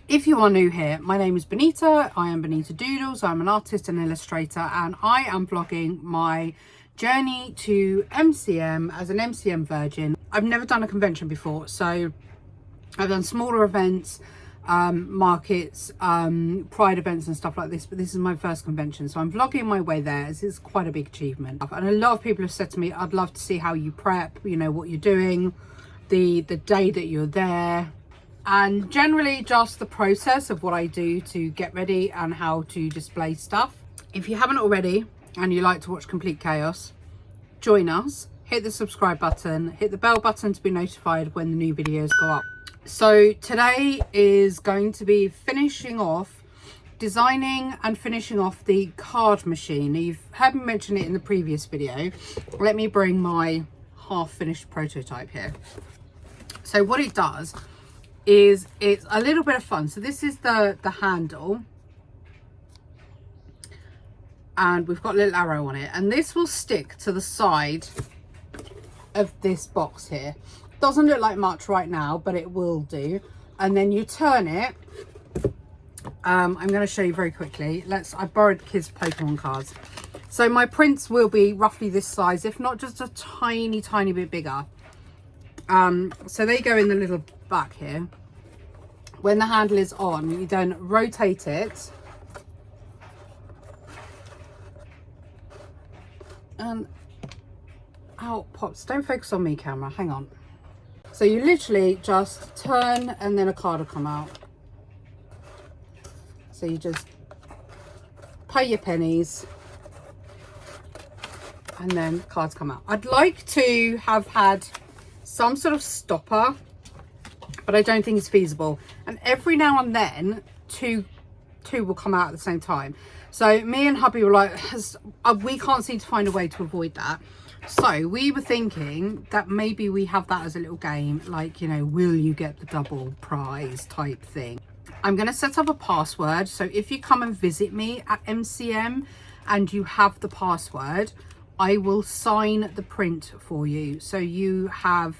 If you are new here, my name is Bonita. I am Bonita Doodles. I'm an artist and illustrator, and I am vlogging my journey to MCM as an MCM virgin. I've never done a convention before, so I've done smaller events, markets, pride events and stuff like this, but this is my first convention, so I'm vlogging my way there. It's quite a big achievement, and a lot of people have said to me, I'd love to see how you prep, you know, what you're doing, the day that you're there, and generally just the process of what I do to get ready and how to display stuff. If you haven't already and you like to watch complete chaos, join us. Hit the subscribe button, hit the bell button to be notified when the new videos go up. So today is going to be finishing off, designing and finishing off the card machine. You've heard me mention it in the previous video. Let me bring my half finished prototype here. So what it does is it's a little bit of fun. So this is the handle, and we've got a little arrow on it, and this will stick to the side of this box here. Doesn't look like much right now, but it will do. And then you turn it. I'm going to show you very quickly. I borrowed kids' Pokemon cards, so my prints will be roughly this size, if not just a tiny bit bigger. So they go in the little back here. When the handle is on, you then rotate it, and out pops. Don't focus on me, camera, hang on. So you literally just turn and then a card will come out. So you just pay your pennies and then cards come out. I'd like to have had some sort of stopper, but I don't think it's feasible. And every now and then two will come out at the same time. So me and hubby were like, we can't seem to find a way to avoid that. So we were thinking that maybe we have that as a little game, like, you know, will you get the double prize type thing. I'm going to set up a password. So if you come and visit me at MCM and you have the password, I will sign the print for you. So you have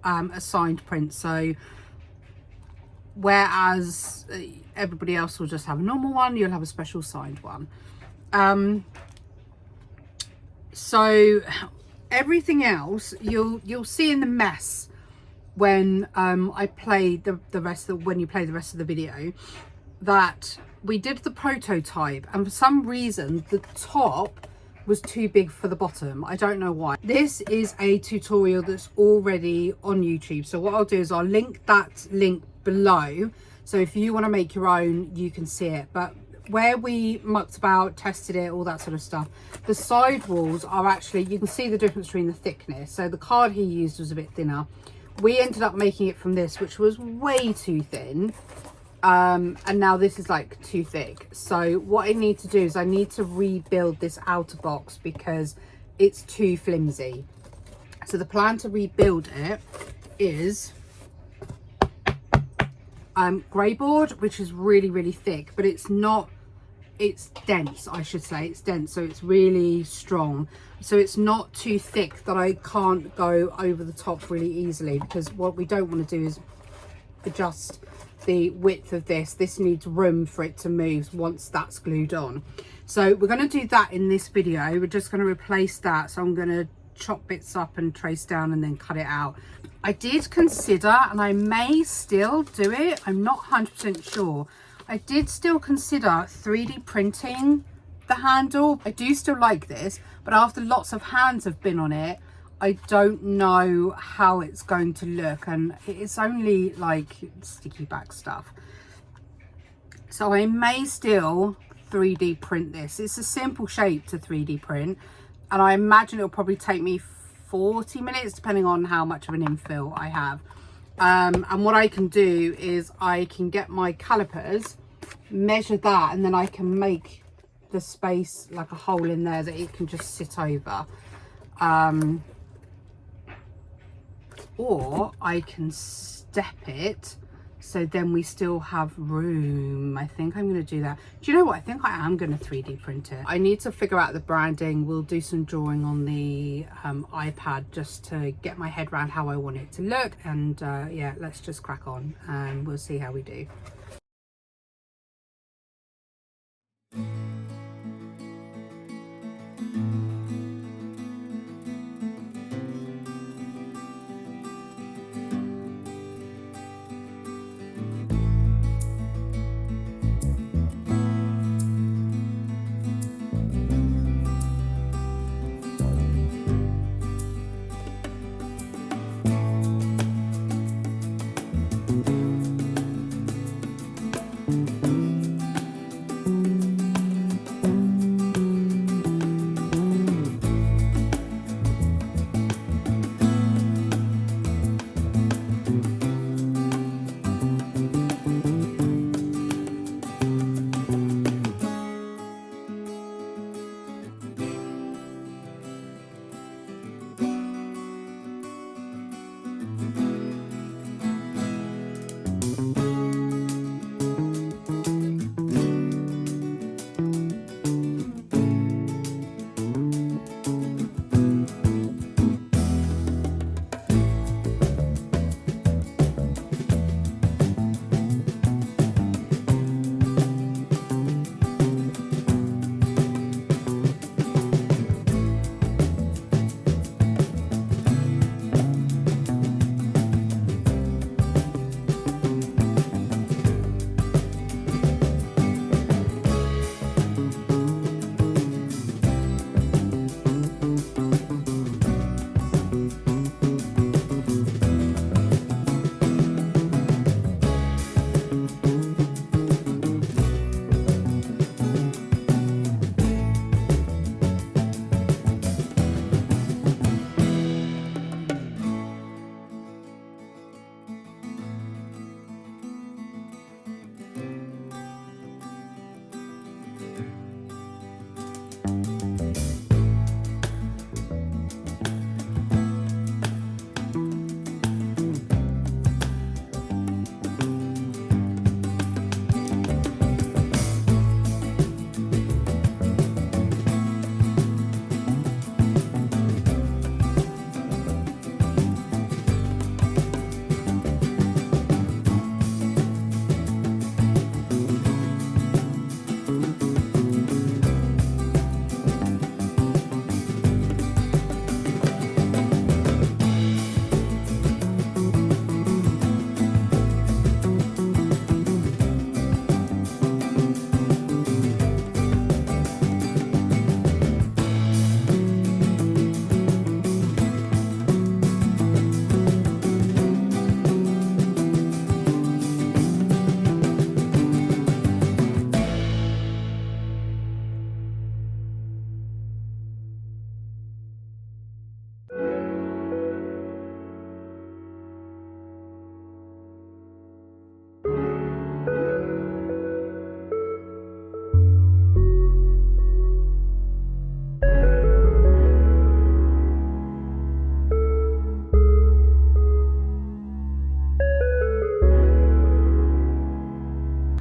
a signed print. So whereas everybody else will just have a normal one, you'll have a special signed one. So everything else you'll see in the mess when I play the rest of when you play the rest of the video, that we did the prototype, and for some reason the top was too big for the bottom. I don't know why. This is a tutorial that's already on YouTube, so what I'll do is I'll link that link below, so if you want to make your own you can see it. But where we mucked about, tested it, all that sort of stuff, the side walls are actually, you can see the difference between the thickness. So the card he used was a bit thinner. We ended up making it from this, which was way too thin, and now this is like too thick. So what I need to do is I need to rebuild this outer box because it's too flimsy. So the plan to rebuild it is grey board, which is really thick, but it's dense, I should say. It's dense, so it's really strong, so it's not too thick that I can't go over the top really easily, because what we don't want to do is adjust the width of this needs room for it to move once that's glued on. So we're going to do that in this video. We're just going to replace that, so I'm going to chop bits up and trace down and then cut it out. I did consider, and I may still do it, I'm not 100% sure, I did still consider 3D printing the handle. I do still like this, but after lots of hands have been on it, I don't know how it's going to look, and it's only like sticky back stuff. So I may still 3D print this. It's a simple shape to 3D print, and I imagine it'll probably take me 40 minutes depending on how much of an infill I have. And what I can do is I can get my calipers, measure that, and then I can make the space like a hole in there that it can just sit over. Or I can step it, so then we still have room. I think I'm going to do that. Do you know what? I think I am going to 3D print it. I need to figure out the branding. We'll do some drawing on the iPad just to get my head around how I want it to look. And yeah, let's just crack on and we'll see how we do.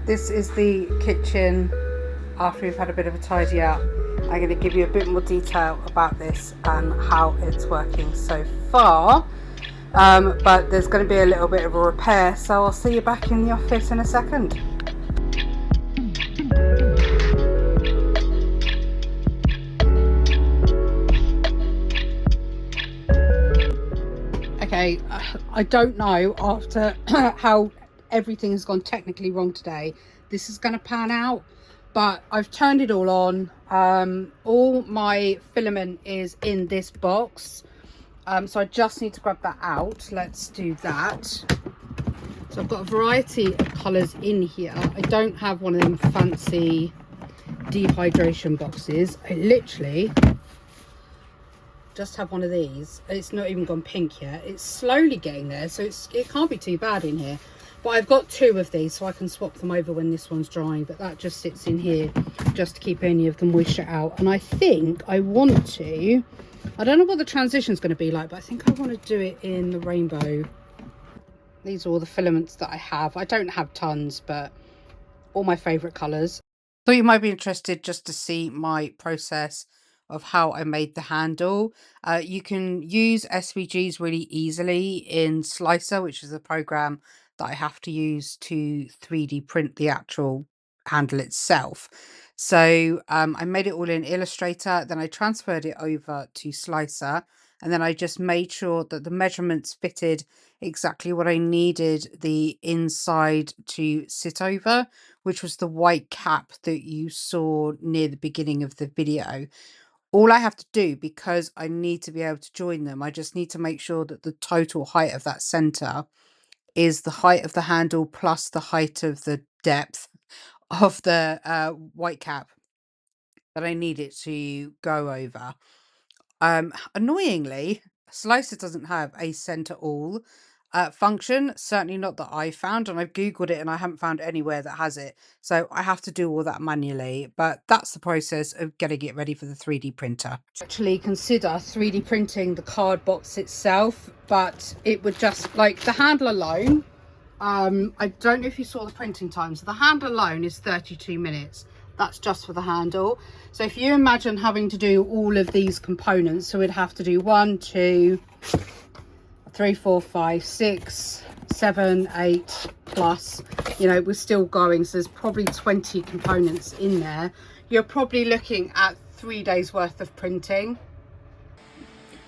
This is the kitchen after we've had a bit of a tidy up. I'm going to give you a bit more detail about this and how it's working so far. But there's going to be a little bit of a repair, so I'll see you back in the office in a second. Okay, I don't know after how everything has gone technically wrong today, this is going to pan out, but I've turned it all on. All my filament is in this box, so I just need to grab that out. Let's do that. So I've got a variety of colours in here. I don't have one of them fancy dehydration boxes. I literally just have one of these. It's not even gone pink yet. It's slowly getting there, so it can't be too bad in here. But I've got two of these, so I can swap them over when this one's drying, but that just sits in here just to keep any of the moisture out. And I think I want to, I don't know what the transition's going to be like, but I think I want to do it in the rainbow. These are all the filaments that I have. I don't have tons, but all my favourite colours. Thought you might be interested just to see my process of how I made the handle. You can use SVGs really easily in Slicer, which is a program that I have to use to 3D print the actual handle itself. So I made it all in Illustrator, then I transferred it over to Slicer, and then I just made sure that the measurements fitted exactly what I needed the inside to sit over, which was the white cap that you saw near the beginning of the video. All I have to do, because I need to be able to join them, I just need to make sure that the total height of that center is the height of the handle plus the height of the depth of the white cap that I need it to go over. Annoyingly, Slicer doesn't have a center all function, certainly not that I found, and I've googled it and I haven't found anywhere that has it, so I have to do all that manually. But that's the process of getting it ready for the 3D printer. Actually consider 3D printing the card box itself, but it would just, like, the handle alone, I don't know if you saw the printing time, so the handle alone is 32 minutes. That's just for the handle. So if you imagine having to do all of these components, so we'd have to do 1, 2, 3, 4, 5, 6, 7, 8 plus, you know, we're still going, so there's probably 20 components in there. You're probably looking at 3 days worth of printing.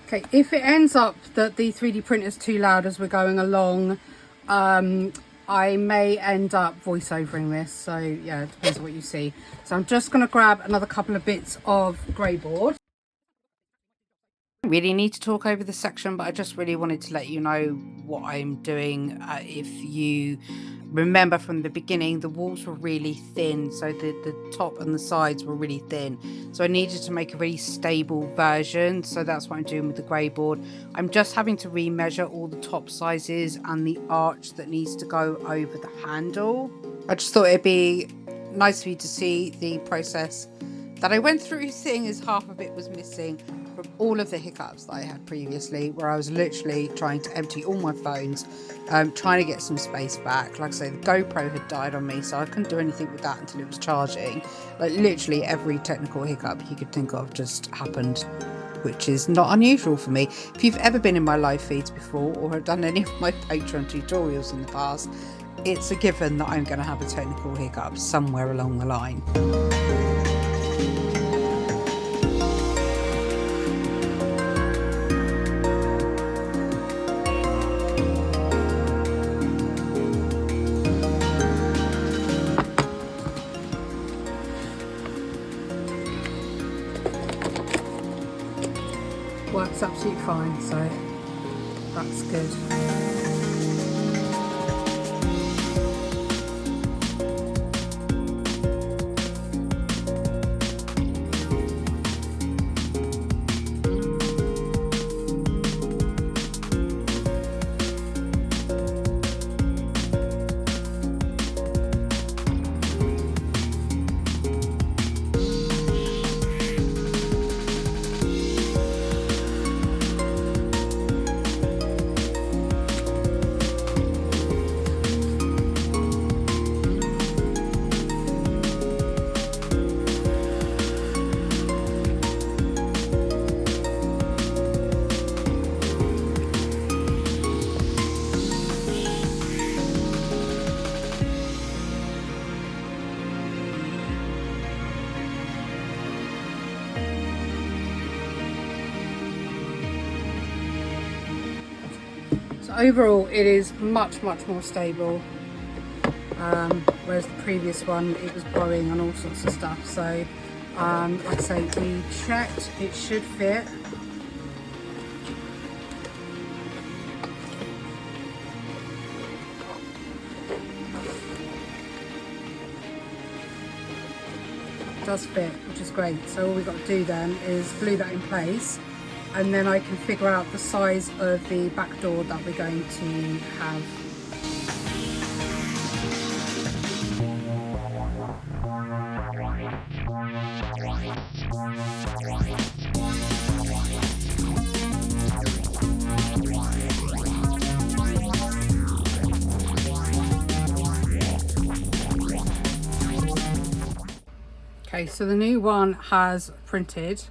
Okay, if it ends up that the 3D printer is too loud as we're going along, I may end up voiceovering this, so yeah, it depends on what you see. So I'm just going to grab another couple of bits of grey board. I don't really need to talk over this section, but I just really wanted to let you know what I'm doing. If you remember from the beginning, the walls were really thin, so the top and the sides were really thin, so I needed to make a really stable version, so that's what I'm doing with the grey board. I'm just having to remeasure all the top sizes and the arch that needs to go over the handle. I just thought it'd be nice for you to see the process that I went through, seeing as half of it was missing from all of the hiccups that I had previously, where I was literally trying to empty all my phones, trying to get some space back. Like I say, the GoPro had died on me, so I couldn't do anything with that until it was charging. Like, literally every technical hiccup you could think of just happened, which is not unusual for me. If you've ever been in my live feeds before or have done any of my Patreon tutorials in the past, it's a given that I'm going to have a technical hiccup somewhere along the line. Works absolutely fine, so that's good. So overall it is much more stable, whereas the previous one, it was blowing on all sorts of stuff. So like I say, we checked, it should fit. It does fit, which is great. So all we've got to do then is glue that in place, and then I can figure out the size of the back door that we're going to have. Okay, so the new one has printed.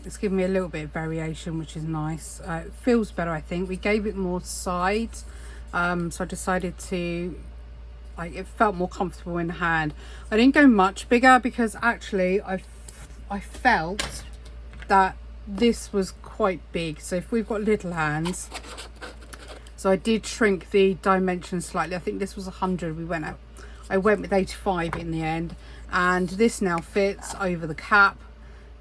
It's given me a little bit of variation, which is nice. It feels better, I think. We gave it more sides, so I decided to, like, it felt more comfortable in the hand. I didn't go much bigger because actually I felt that this was quite big. So if we've got little hands, so I did shrink the dimensions slightly. I think this was 100. I went with 85 in the end, and this now fits over the cap.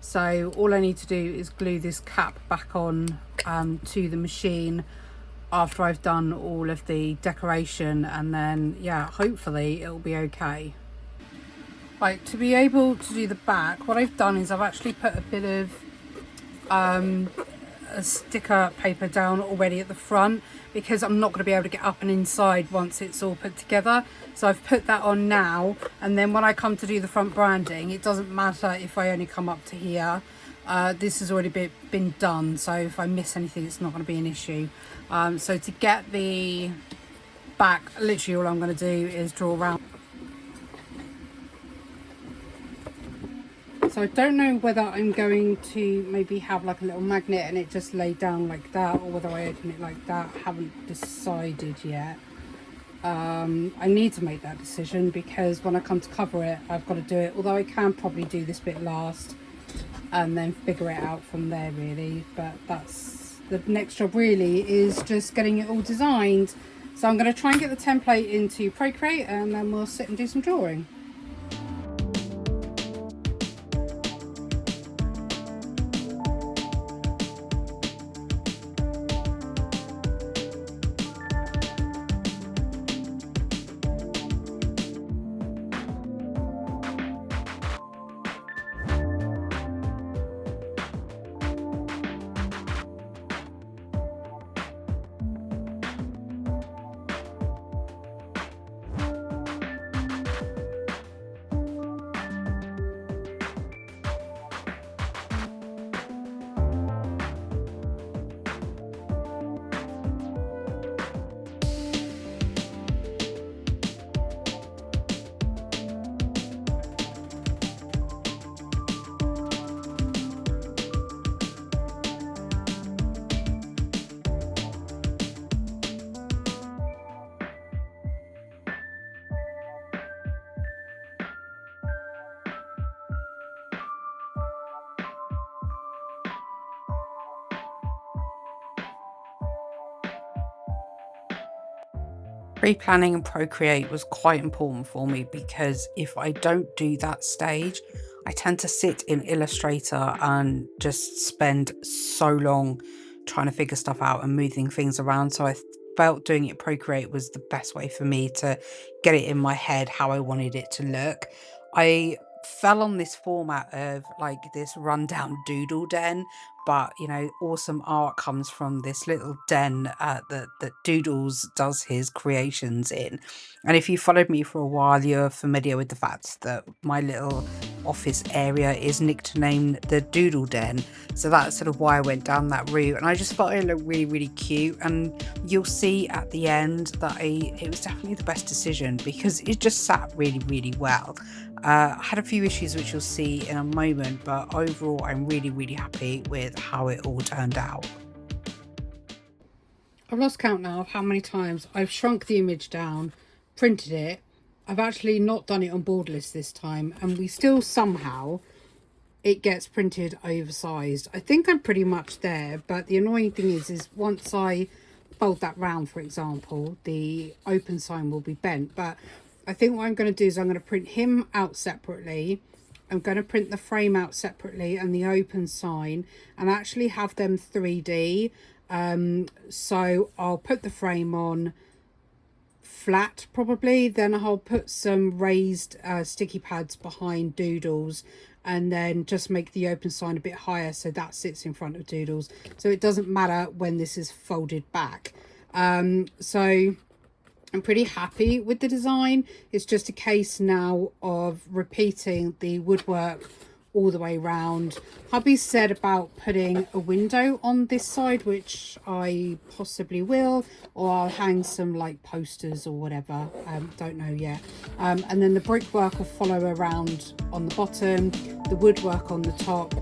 So all I need to do is glue this cap back on to the machine after I've done all of the decoration, and then yeah, hopefully it'll be okay. Right, to be able to do the back, what I've done is I've actually put a bit of a sticker paper down already at the front, because I'm not going to be able to get up and inside once it's all put together. So I've put that on now, and then when I come to do the front branding, it doesn't matter if I only come up to here. This has already been done, so if I miss anything, it's not going to be an issue. So to get the back, literally all I'm going to do is draw around. So I don't know whether I'm going to maybe have like a little magnet and it just lay down like that, or whether I open it like that. I haven't decided yet. I need to make that decision, because when I come to cover it, I've got to do it. Although I can probably do this bit last and then figure it out from there, really. But that's the next job, really, is just getting it all designed. So I'm going to try and get the template into Procreate, and then we'll sit and do some drawing. Pre-planning and Procreate was quite important for me, because if I don't do that stage, I tend to sit in Illustrator and just spend so long trying to figure stuff out and moving things around. So I felt doing it Procreate was the best way for me to get it in my head how I wanted it to look. I fell on this format of like this rundown Doodle Den, but you know, awesome art comes from this little den that Doodles does his creations in. And if you followed me for a while, you're familiar with the fact that my little office area is nicknamed the Doodle Den. So that's sort of why I went down that route, and I just thought it looked really cute. And you'll see at the end that it was definitely the best decision, because it just sat really well. I had a few issues which you'll see in a moment, but overall I'm really happy with how it all turned out. I've lost count now of how many times I've shrunk the image down, printed it. I've actually not done it on borderless this time, and we still somehow it gets printed oversized. I think I'm pretty much there, but the annoying thing is once I fold that round, for example, the open sign will be bent. But I think what I'm going to do is I'm going to print him out separately. I'm going to print the frame out separately and the open sign, and actually have them 3D. So I'll put the frame on flat probably, then I'll put some raised sticky pads behind Doodles, and then just make the open sign a bit higher so that sits in front of Doodles, so it doesn't matter when this is folded back. So I'm pretty happy with the design. It's just a case now of repeating the woodwork all the way around. Hubby said about putting a window on this side, which I possibly will, or I'll hang some like posters or whatever. Don't know yet. And then the brickwork will follow around on the bottom, the woodwork on the top.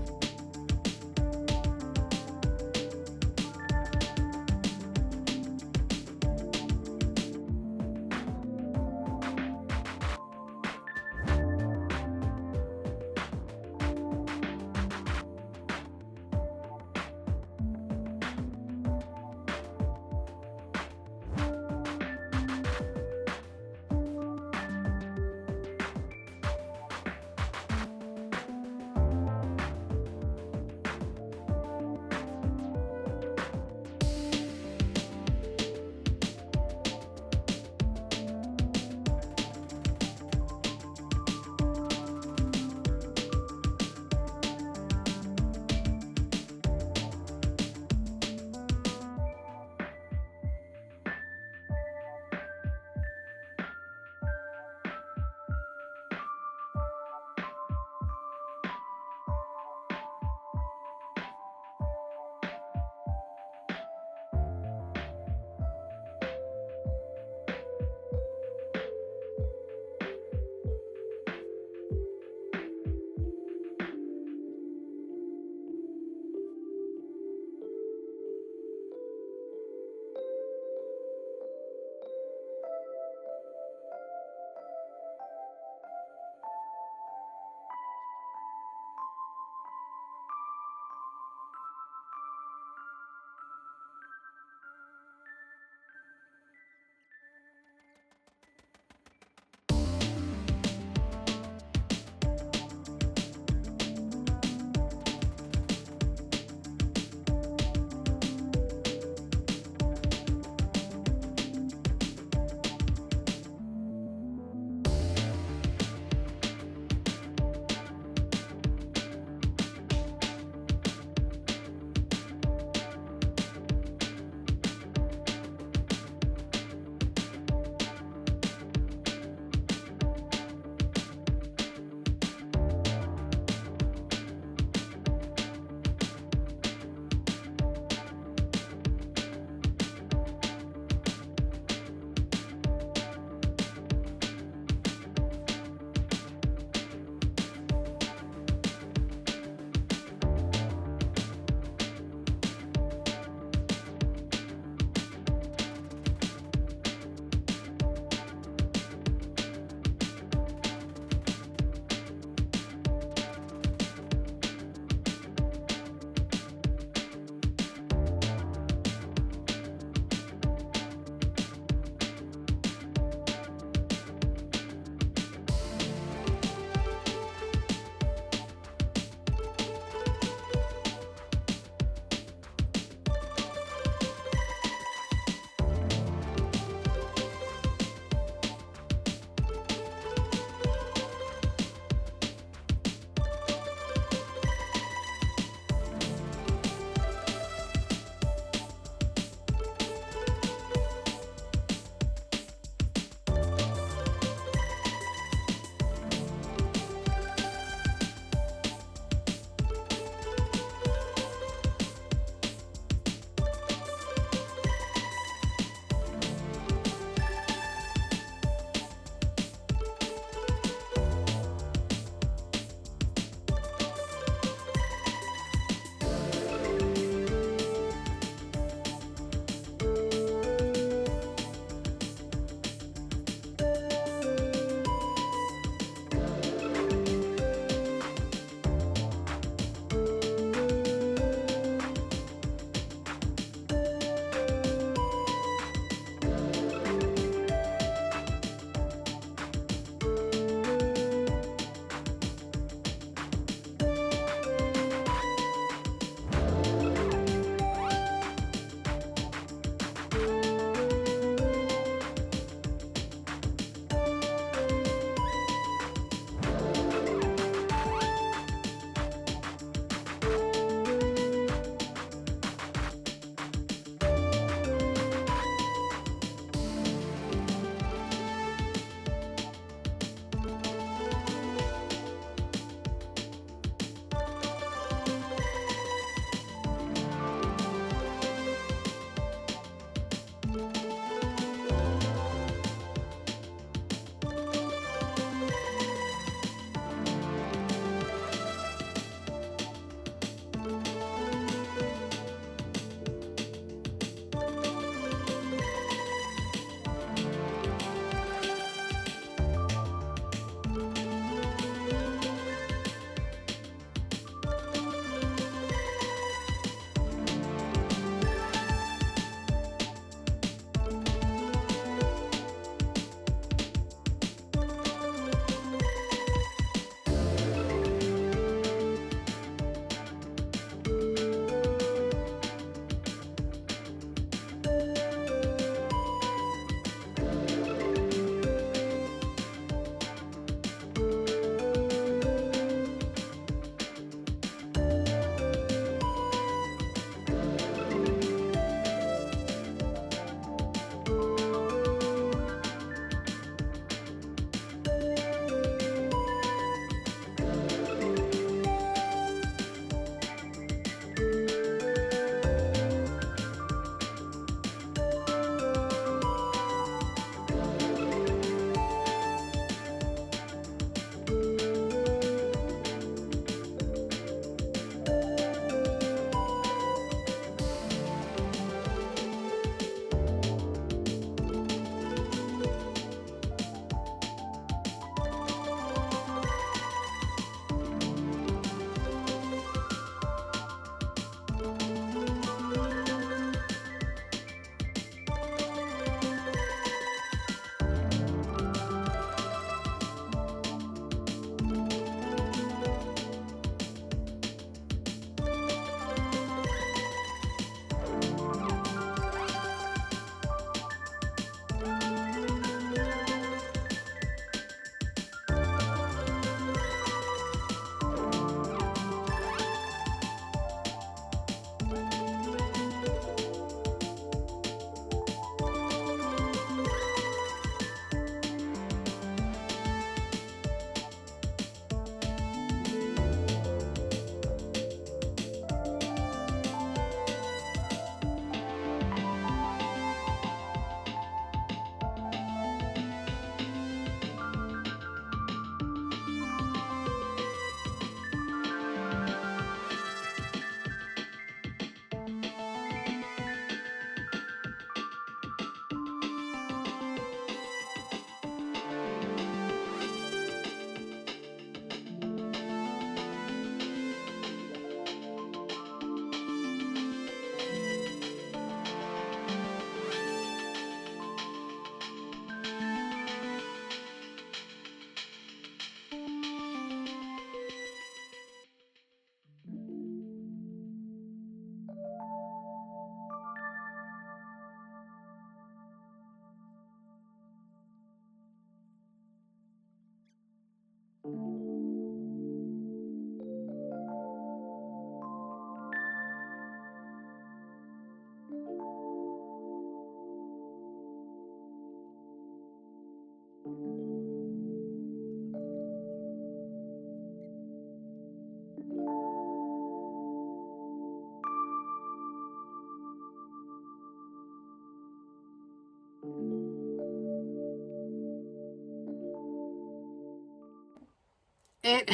it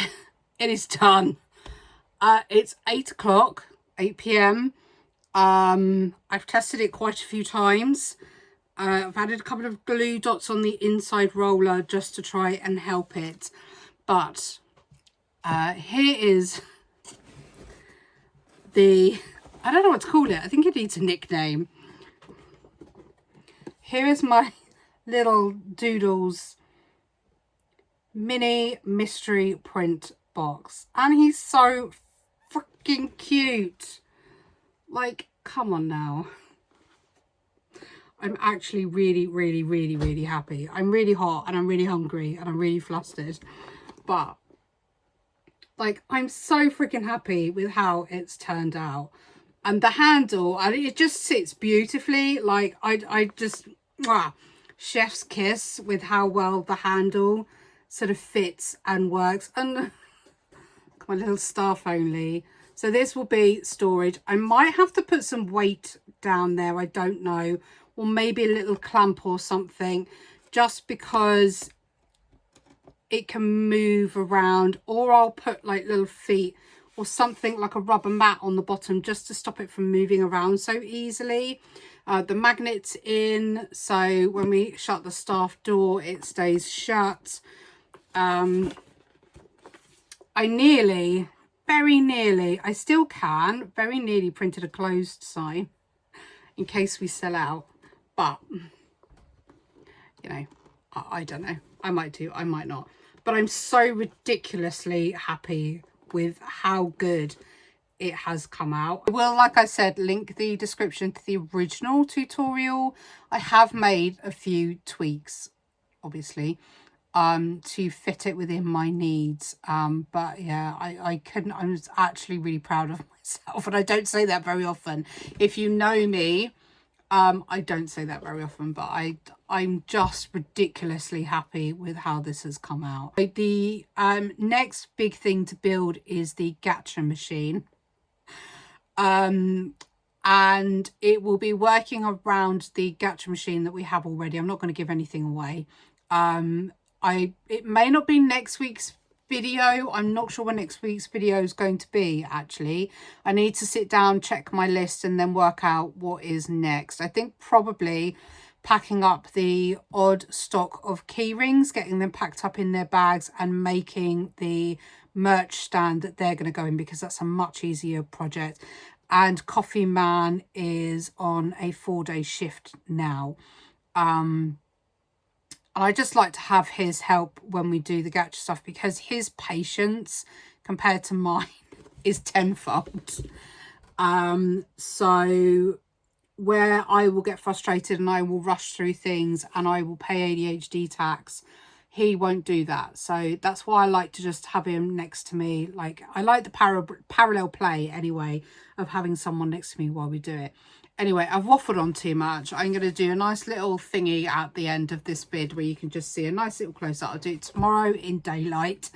is done. It's 8 o'clock, 8 p.m. I've tested it quite a few times. I've added a couple of glue dots on the inside roller just to try and help it. But here is the, I don't know what to call it. I think it needs a nickname. Here is my little Doodles mini mystery print box. And he's so freaking cute. Like, come on now. I'm actually really happy. I'm really hot and I'm really hungry and I'm really flustered. But, like, I'm so freaking happy with how it's turned out. And the handle, and it just sits beautifully. Like, I just, chef's kiss with how well the handle sort of fits and works. And my little staff only. So this will be storage. I might have to put some weight down there. I don't know. Or maybe a little clamp or something. Just because it can move around. Or I'll put like little feet or something like a rubber mat on the bottom just to stop it from moving around so easily. The magnet's in, so when we shut the staff door, it stays shut. I very nearly, I still can, very nearly printed a closed sign in case we sell out. But, you know, I don't know. I might do, I might not. But I'm so ridiculously happy with how good it has come out. I will, like I said, link the description to the original tutorial. I have made a few tweaks, obviously, to fit it within my needs. But yeah, I was actually really proud of myself, and I don't say that very often. If you know me, I don't say that very often, but I'm just ridiculously happy with how this has come out. The next big thing to build is the gacha machine. And it will be working around the gacha machine that we have already. I'm not going to give anything away. It may not be next week's video. I'm not sure when next week's video is going to be, actually. I need to sit down, check my list, and then work out what is next. I think probably packing up the odd stock of key rings, getting them packed up in their bags and making the merch stand that they're going to go in, because that's a much easier project. And Coffee Man is on a 4-day shift now. And I just like to have his help when we do the gacha stuff, because his patience compared to mine is tenfold. So where I will get frustrated and I will rush through things and I will pay ADHD tax, he won't do that. So that's why I like to just have him next to me. Like, I like the parallel play anyway of having someone next to me while we do it. Anyway, I've waffled on too much. I'm going to do a nice little thingy at the end of this vid where you can just see a nice little close-up. I'll do it tomorrow in daylight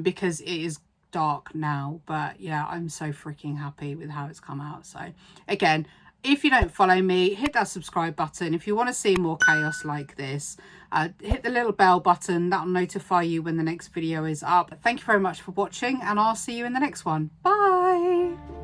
because it is dark now. But yeah, I'm so freaking happy with how it's come out. So again, if you don't follow me, hit that subscribe button. If you want to see more chaos like this, hit the little bell button. That'll notify you when the next video is up. Thank you very much for watching, and I'll see you in the next one. Bye.